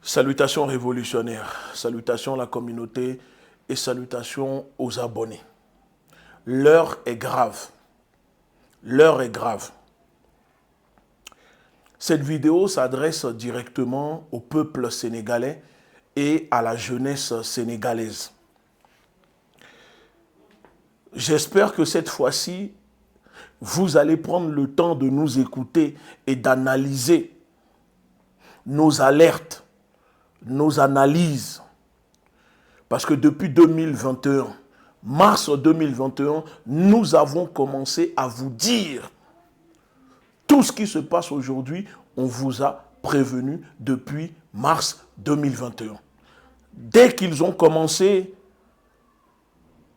Salutations révolutionnaires, salutations à la communauté et salutations aux abonnés. L'heure est grave. L'heure est grave. Cette vidéo s'adresse directement au peuple sénégalais et à la jeunesse sénégalaise. J'espère que cette fois-ci, vous allez prendre le temps de nous écouter et d'analyser nos alertes, nos analyses. Parce que depuis 2021, mars 2021, nous avons commencé à vous dire tout ce qui se passe aujourd'hui, on vous a prévenu depuis mars 2021. Dès qu'ils ont commencé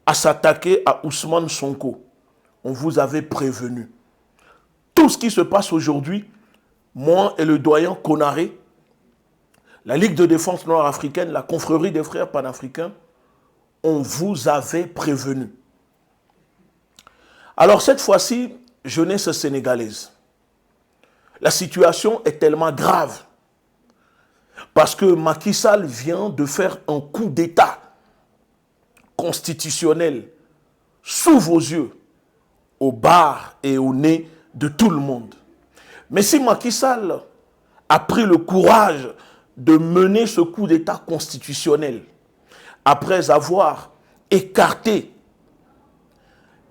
à s'attaquer à Ousmane Sonko, on vous avait prévenu. Tout ce qui se passe aujourd'hui, moi et le doyen Konaré, la Ligue de défense nord-africaine, la confrérie des frères panafricains, on vous avait prévenu. Alors cette fois-ci, jeunesse sénégalaise, la situation est tellement grave parce que Macky Sall vient de faire un coup d'État constitutionnel sous vos yeux, au bar et au nez de tout le monde. Mais si Macky Sall a pris le courage de mener ce coup d'État constitutionnel après avoir écarté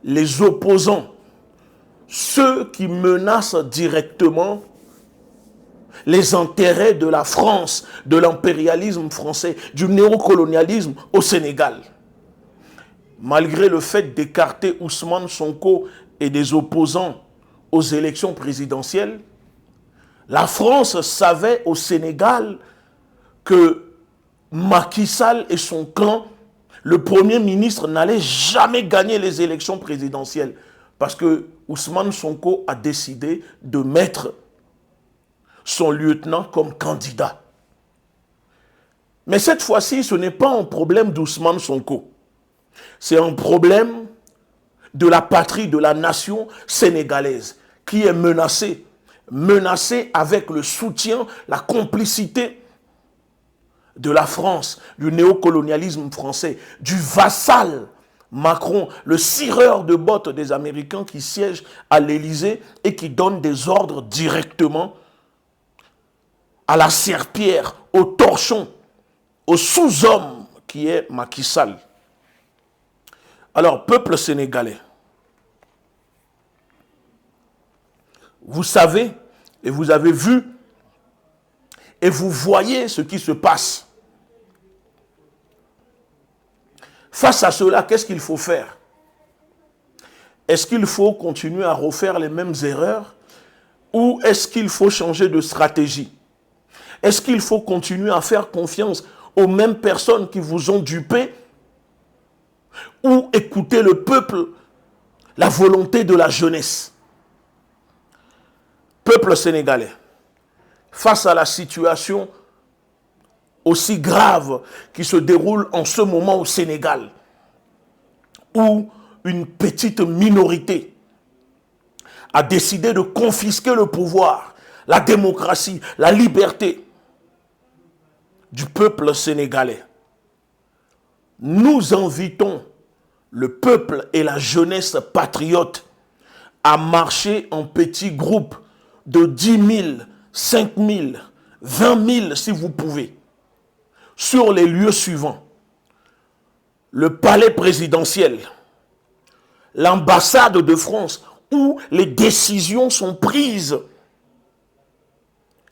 les opposants, ceux qui menacent directement les intérêts de la France, de l'impérialisme français, du néocolonialisme au Sénégal. Malgré le fait d'écarter Ousmane Sonko et des opposants aux élections présidentielles, la France savait au Sénégal que Macky Sall et son clan, le Premier ministre, n'allait jamais gagner les élections présidentielles parce que Ousmane Sonko a décidé de mettre son lieutenant comme candidat. Mais cette fois-ci, ce n'est pas un problème d'Ousmane Sonko. C'est un problème de la patrie, de la nation sénégalaise qui est menacée. Menacée avec le soutien, la complicité de la France, du néocolonialisme français, du vassal Macron, le cireur de bottes des Américains qui siège à l'Élysée et qui donne des ordres directement à la serpillière, au torchon, au sous-homme qui est Macky Sall. Alors, peuple sénégalais, vous savez et vous avez vu et vous voyez ce qui se passe. Face à cela, qu'est-ce qu'il faut faire? Est-ce qu'il faut continuer à refaire les mêmes erreurs ou est-ce qu'il faut changer de stratégie? Est-ce qu'il faut continuer à faire confiance aux mêmes personnes qui vous ont dupé ou écouter le peuple, la volonté de la jeunesse? Peuple sénégalais, face à la situation aussi grave qui se déroule en ce moment au Sénégal, où une petite minorité a décidé de confisquer le pouvoir, la démocratie, la liberté du peuple sénégalais. Nous invitons le peuple et la jeunesse patriote à marcher en petits groupes de 10 000, 5 000, 20 000 si vous pouvez, sur les lieux suivants: le palais présidentiel, l'ambassade de France, où les décisions sont prises.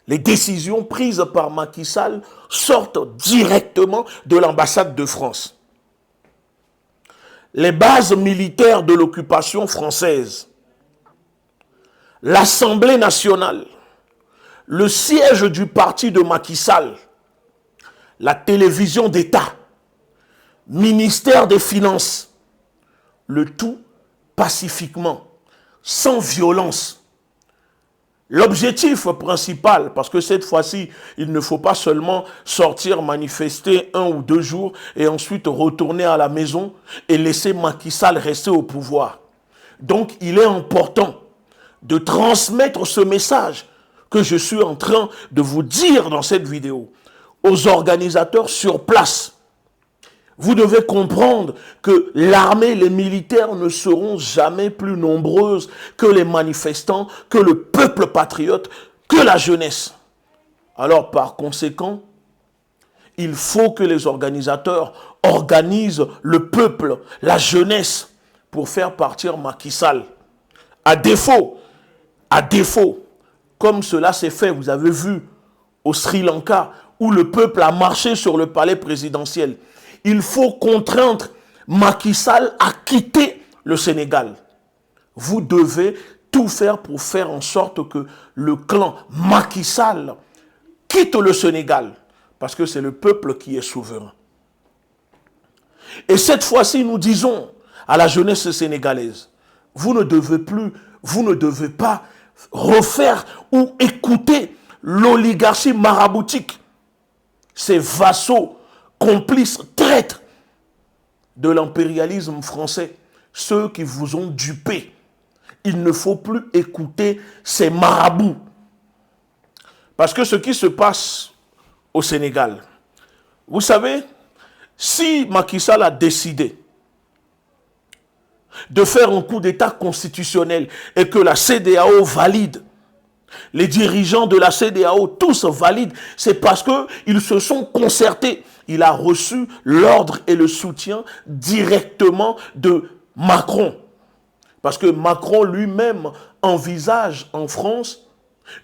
Les décisions prises par Macky Sall sortent directement de l'ambassade de France. Les bases militaires de l'occupation française, l'Assemblée nationale, le siège du parti de Macky Sall, la télévision d'État, ministère des Finances, le tout pacifiquement, sans violence. L'objectif principal, parce que cette fois-ci, il ne faut pas seulement sortir manifester 1 ou 2 jours et ensuite retourner à la maison et laisser Macky Sall rester au pouvoir. Donc, il est important de transmettre ce message que je suis en train de vous dire dans cette vidéo aux organisateurs sur place. Vous devez comprendre que l'armée, les militaires ne seront jamais plus nombreuses que les manifestants, que le peuple patriote, que la jeunesse. Alors par conséquent, il faut que les organisateurs organisent le peuple, la jeunesse, pour faire partir Macky Sall. À défaut, comme cela s'est fait, vous avez vu, au Sri Lanka, où le peuple a marché sur le palais présidentiel, il faut contraindre Macky Sall à quitter le Sénégal. Vous devez tout faire pour faire en sorte que le clan Macky Sall quitte le Sénégal. Parce que c'est le peuple qui est souverain. Et cette fois-ci, nous disons à la jeunesse sénégalaise, vous ne devez pas refaire ou écouter l'oligarchie maraboutique, ces vassaux, complices, traîtres de l'impérialisme français, ceux qui vous ont dupé. Il ne faut plus écouter ces marabouts. Parce que ce qui se passe au Sénégal, vous savez, si Macky Sall a décidé de faire un coup d'État constitutionnel et que la CEDEAO valide, les dirigeants de la CEDEAO tous valident, c'est parce qu'ils se sont concertés. Il a reçu l'ordre et le soutien directement de Macron. Parce que Macron lui-même envisage en France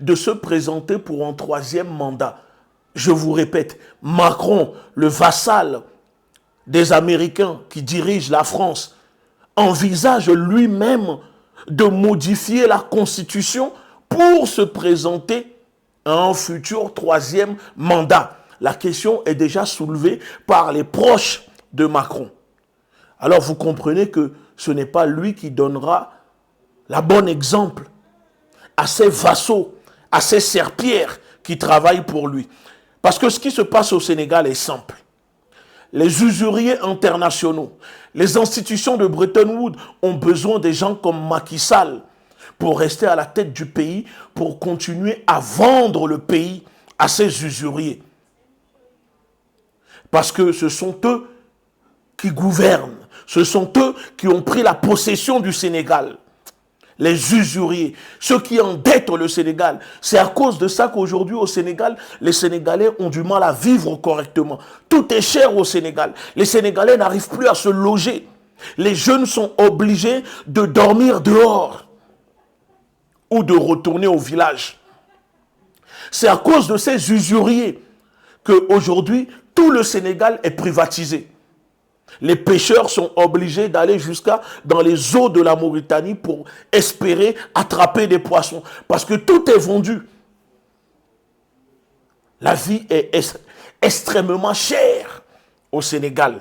de se présenter pour un 3e mandat. Je vous répète, Macron, le vassal des Américains qui dirigent la France, envisage lui-même de modifier la Constitution pour se présenter à un futur 3e mandat. La question est déjà soulevée par les proches de Macron. Alors vous comprenez que ce n'est pas lui qui donnera la bonne exemple à ses vassaux, à ses serpillères qui travaillent pour lui. Parce que ce qui se passe au Sénégal est simple. Les usuriers internationaux, les institutions de Bretton Woods ont besoin des gens comme Macky Sall pour rester à la tête du pays, pour continuer à vendre le pays à ces usuriers. Parce que ce sont eux qui gouvernent, ce sont eux qui ont pris la possession du Sénégal. Les usuriers, ceux qui endettent le Sénégal. C'est à cause de ça qu'aujourd'hui au Sénégal, les Sénégalais ont du mal à vivre correctement. Tout est cher au Sénégal. Les Sénégalais n'arrivent plus à se loger. Les jeunes sont obligés de dormir dehors ou de retourner au village. C'est à cause de ces usuriers qu'aujourd'hui, tout le Sénégal est privatisé. Les pêcheurs sont obligés d'aller jusqu'à dans les eaux de la Mauritanie pour espérer attraper des poissons. Parce que tout est vendu. La vie est extrêmement chère au Sénégal.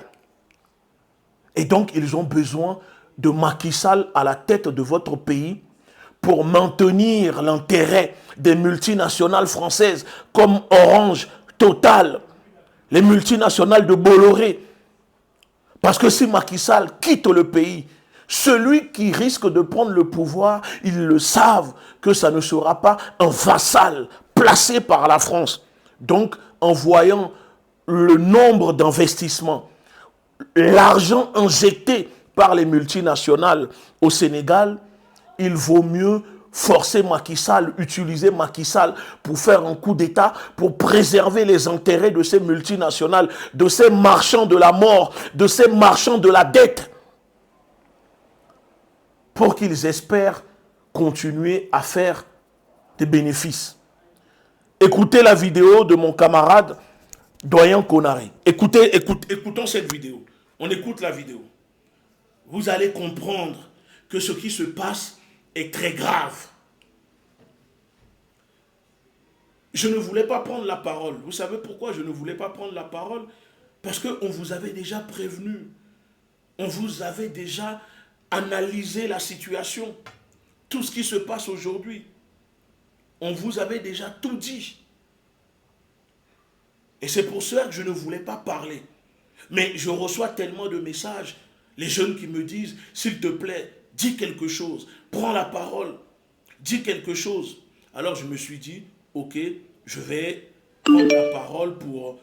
Et donc, ils ont besoin de Macky Sall à la tête de votre pays pour maintenir l'intérêt des multinationales françaises comme Orange, Total, les multinationales de Bolloré. Parce que si Macky Sall quitte le pays, celui qui risque de prendre le pouvoir, ils le savent que ça ne sera pas un vassal placé par la France. Donc, en voyant le nombre d'investissements, l'argent injecté par les multinationales au Sénégal, il vaut mieux forcer Macky Sall, utiliser Macky Sall pour faire un coup d'État, pour préserver les intérêts de ces multinationales, de ces marchands de la mort, de ces marchands de la dette, pour qu'ils espèrent continuer à faire des bénéfices. Écoutez la vidéo de mon camarade Doyen Konaré. Écoutons cette vidéo. On écoute la vidéo. Vous allez comprendre que ce qui se passe est très grave. Je ne voulais pas prendre la parole. Vous savez pourquoi je ne voulais pas prendre la parole? Parce qu'on vous avait déjà prévenu. On vous avait déjà analysé la situation. Tout ce qui se passe aujourd'hui. On vous avait déjà tout dit. Et c'est pour cela que je ne voulais pas parler. Mais je reçois tellement de messages. Les jeunes qui me disent, s'il te plaît, dis quelque chose. Prends la parole. Dis quelque chose. Alors je me suis dit, ok, je vais prendre la parole pour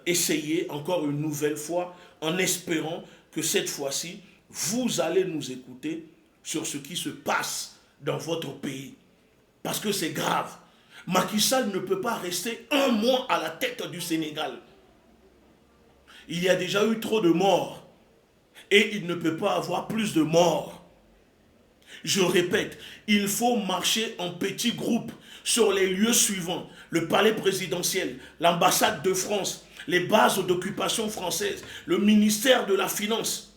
essayer encore une nouvelle fois en espérant que cette fois-ci, vous allez nous écouter sur ce qui se passe dans votre pays. Parce que c'est grave. Macky Sall ne peut pas rester un mois à la tête du Sénégal. Il y a déjà eu trop de morts. Et il ne peut pas avoir plus de morts. Je répète, il faut marcher en petits groupes sur les lieux suivants. Le palais présidentiel, l'ambassade de France, les bases d'occupation françaises, le ministère de la Finance,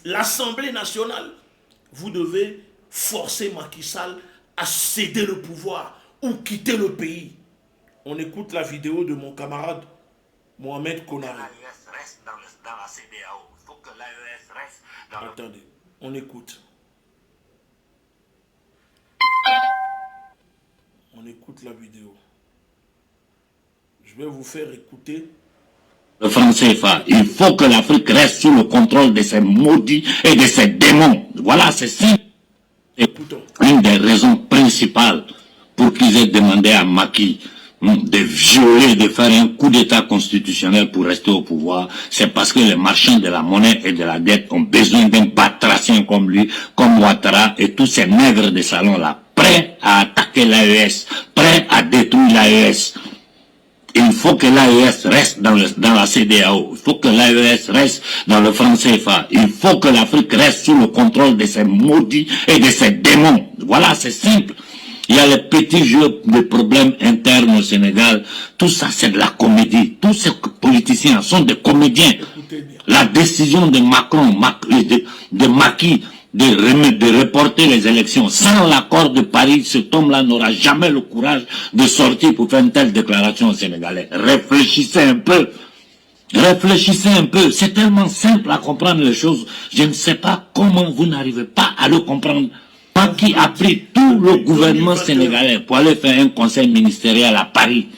l'Assemblée nationale. Vous devez forcer Macky Sall à céder le pouvoir ou quitter le pays. On écoute la vidéo de mon camarade Mohamed Konaré. L'AES reste dans la CEDEAO. Il faut que l'AES reste dans le... Attendez, on écoute. On écoute la vidéo. Je vais vous faire écouter. Le franc CFA, il faut que l'Afrique reste sous le contrôle de ces maudits et de ces démons. Voilà, c'est simple. Une des raisons principales pour qu'ils aient demandé à Macky de violer, de faire un coup d'État constitutionnel pour rester au pouvoir, c'est parce que les marchands de la monnaie et de la dette ont besoin d'un batracien comme lui, comme Ouattara et tous ces nègres de salon-là, prêts à attaquer l'AES, prêts à détruire l'AES. Il faut que l'AES reste dans la CEDEAO. Il faut que l'AES reste dans le franc CFA. Il faut que l'Afrique reste sous le contrôle de ces maudits et de ces démons. Voilà, c'est simple. Il y a les petits jeux de problèmes internes au Sénégal. Tout ça, c'est de la comédie. Tous ces politiciens sont des comédiens. La décision de Macron, de Macky, de reporter les élections sans l'accord de Paris, cet homme-là n'aura jamais le courage de sortir pour faire une telle déclaration aux Sénégalais. Réfléchissez un peu. Réfléchissez un peu. C'est tellement simple à comprendre les choses. Je ne sais pas comment vous n'arrivez pas à le comprendre. Macky a pris tout le gouvernement sénégalais pour aller faire un conseil ministériel à Paris.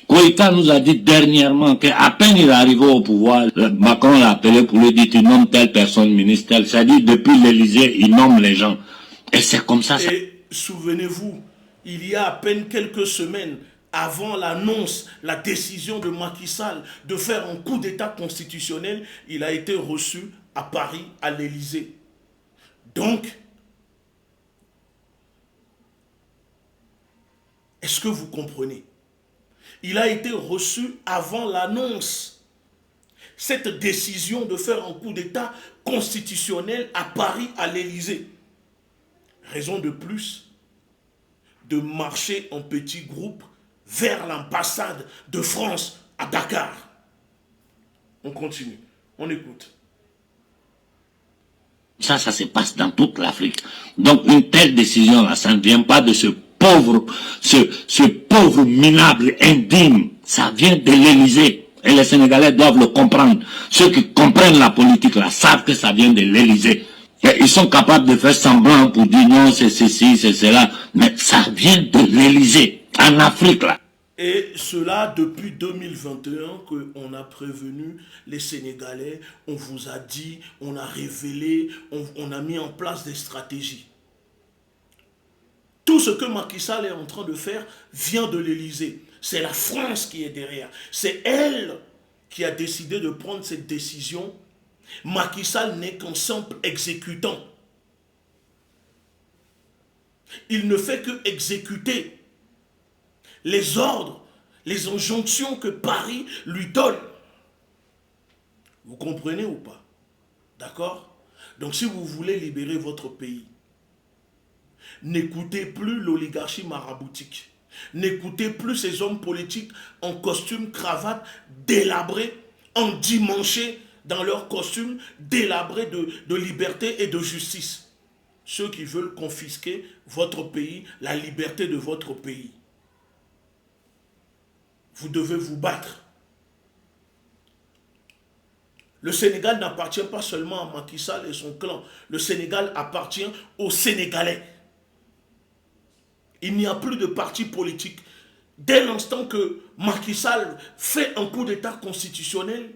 Koïta nous a dit dernièrement qu'à peine il est arrivé au pouvoir, Macron l'a appelé pour lui dire tu nommes telle personne ministère. C'est-à-dire depuis l'Élysée, il nomme les gens. Et c'est comme ça. Et souvenez-vous, il y a à peine quelques semaines, avant l'annonce, la décision de Macky Sall de faire un coup d'État constitutionnel, il a été reçu à Paris, à l'Élysée. Donc, est-ce que vous comprenez? Il a été reçu avant l'annonce. Cette décision de faire un coup d'État constitutionnel à Paris, à l'Élysée. Raison de plus de marcher en petits groupes vers l'ambassade de France à Dakar. On continue, on écoute. Ça se passe dans toute l'Afrique. Donc une telle décision là, ça ne vient pas de ce pauvre minable indigne, ça vient de l'Élysée. Et les Sénégalais doivent le comprendre. Ceux qui comprennent la politique là savent que ça vient de l'Élysée. Et ils sont capables de faire semblant pour dire non, c'est ceci, c'est cela. Mais ça vient de l'Élysée, en Afrique là. Et cela depuis 2021 qu'on a prévenu les Sénégalais, on vous a dit, on a révélé, on a mis en place des stratégies. Tout ce que Macky Sall est en train de faire vient de l'Élysée. C'est la France qui est derrière. C'est elle qui a décidé de prendre cette décision. Macky Sall n'est qu'un simple exécutant. Il ne fait que exécuter les ordres, les injonctions que Paris lui donne. Vous comprenez ou pas? D'accord? Donc si vous voulez libérer votre pays, n'écoutez plus l'oligarchie maraboutique. N'écoutez plus ces hommes politiques en costume, cravate, délabrés, endimanchés dans leur costume, délabrés de liberté et de justice. Ceux qui veulent confisquer votre pays, la liberté de votre pays. Vous devez vous battre. Le Sénégal n'appartient pas seulement à Macky Sall et son clan. Le Sénégal appartient aux Sénégalais. Il n'y a plus de parti politique. Dès l'instant que Macky Sall fait un coup d'État constitutionnel,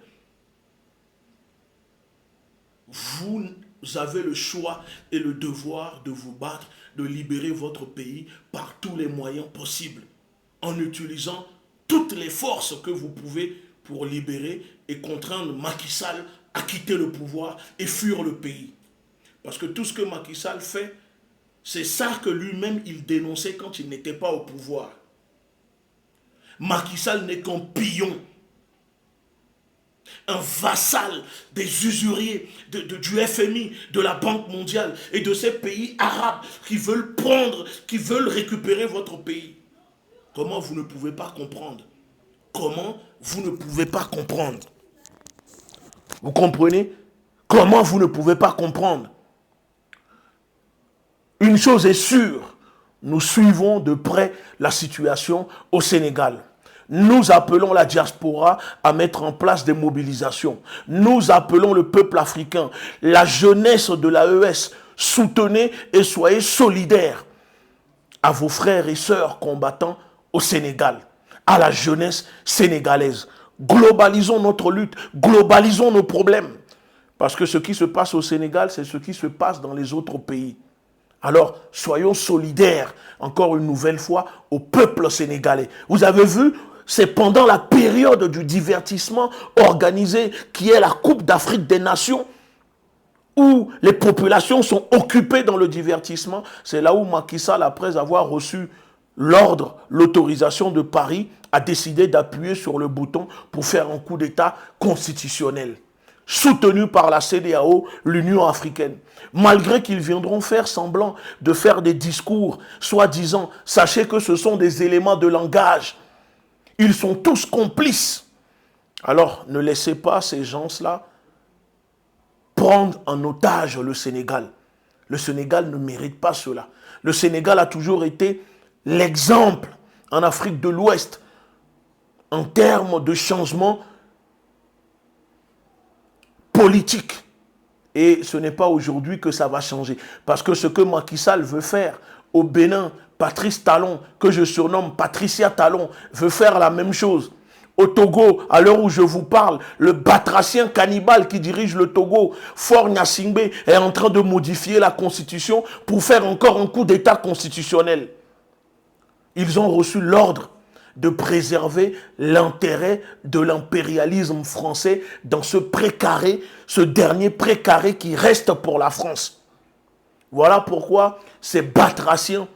vous avez le choix et le devoir de vous battre, de libérer votre pays par tous les moyens possibles, en utilisant toutes les forces que vous pouvez pour libérer et contraindre Macky Sall à quitter le pouvoir et fuir le pays. Parce que tout ce que Macky Sall fait, c'est ça que lui-même il dénonçait quand il n'était pas au pouvoir. Macky Sall n'est qu'un pion, un vassal des usuriers du FMI, de la Banque mondiale et de ces pays arabes qui veulent prendre, qui veulent récupérer votre pays. Comment vous ne pouvez pas comprendre? Comment vous ne pouvez pas comprendre? Vous comprenez? Comment vous ne pouvez pas comprendre? Une chose est sûre, nous suivons de près la situation au Sénégal. Nous appelons la diaspora à mettre en place des mobilisations. Nous appelons le peuple africain, la jeunesse de l'AES, soutenez et soyez solidaires à vos frères et sœurs combattants au Sénégal, à la jeunesse sénégalaise. Globalisons notre lutte, globalisons nos problèmes. Parce que ce qui se passe au Sénégal, c'est ce qui se passe dans les autres pays. Alors, soyons solidaires, encore une nouvelle fois, au peuple sénégalais. Vous avez vu, c'est pendant la période du divertissement organisé qui est la Coupe d'Afrique des Nations, où les populations sont occupées dans le divertissement. C'est là où Macky Sall, après avoir reçu l'ordre, l'autorisation de Paris, a décidé d'appuyer sur le bouton pour faire un coup d'État constitutionnel, soutenu par la CEDEAO, l'Union africaine. Malgré qu'ils viendront faire semblant de faire des discours, soi-disant, sachez que ce sont des éléments de langage. Ils sont tous complices. Alors, ne laissez pas ces gens-là prendre en otage le Sénégal. Le Sénégal ne mérite pas cela. Le Sénégal a toujours été l'exemple en Afrique de l'Ouest en termes de changement politique. Et ce n'est pas aujourd'hui que ça va changer. Parce que ce que Macky Sall veut faire au Bénin, Patrice Talon, que je surnomme Patricia Talon, veut faire la même chose. Au Togo, à l'heure où je vous parle, le batracien cannibale qui dirige le Togo, Faure Gnassingbé, est en train de modifier la constitution pour faire encore un coup d'État constitutionnel. Ils ont reçu l'ordre de préserver l'intérêt de l'impérialisme français dans ce précaré, ce dernier précaré qui reste pour la France. Voilà pourquoi ces batraciens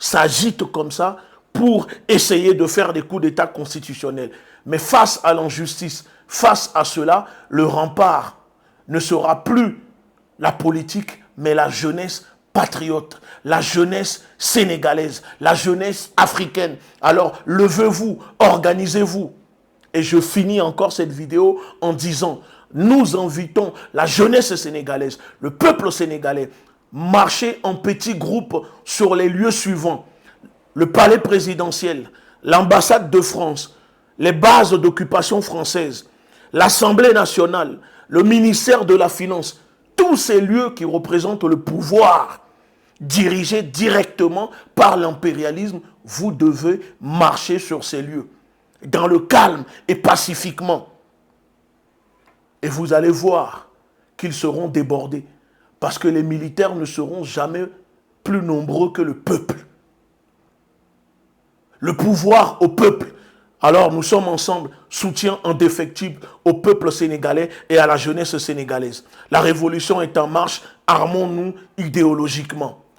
s'agitent comme ça pour essayer de faire des coups d'État constitutionnels. Mais face à l'injustice, face à cela, le rempart ne sera plus la politique, mais la jeunesse patriote, la jeunesse sénégalaise, la jeunesse africaine. Alors, levez-vous, organisez-vous. Et je finis encore cette vidéo en disant, nous invitons la jeunesse sénégalaise, le peuple sénégalais, marcher en petits groupes sur les lieux suivants. Le palais présidentiel, l'ambassade de France, les bases d'occupation française, l'Assemblée nationale, le ministère de la Finance, tous ces lieux qui représentent le pouvoir dirigé directement par l'impérialisme, vous devez marcher sur ces lieux, dans le calme et pacifiquement. Et vous allez voir qu'ils seront débordés, parce que les militaires ne seront jamais plus nombreux que le peuple. Le pouvoir au peuple. Alors nous sommes ensemble, soutien indéfectible au peuple sénégalais et à la jeunesse sénégalaise. La révolution est en marche, armons-nous idéologiquement.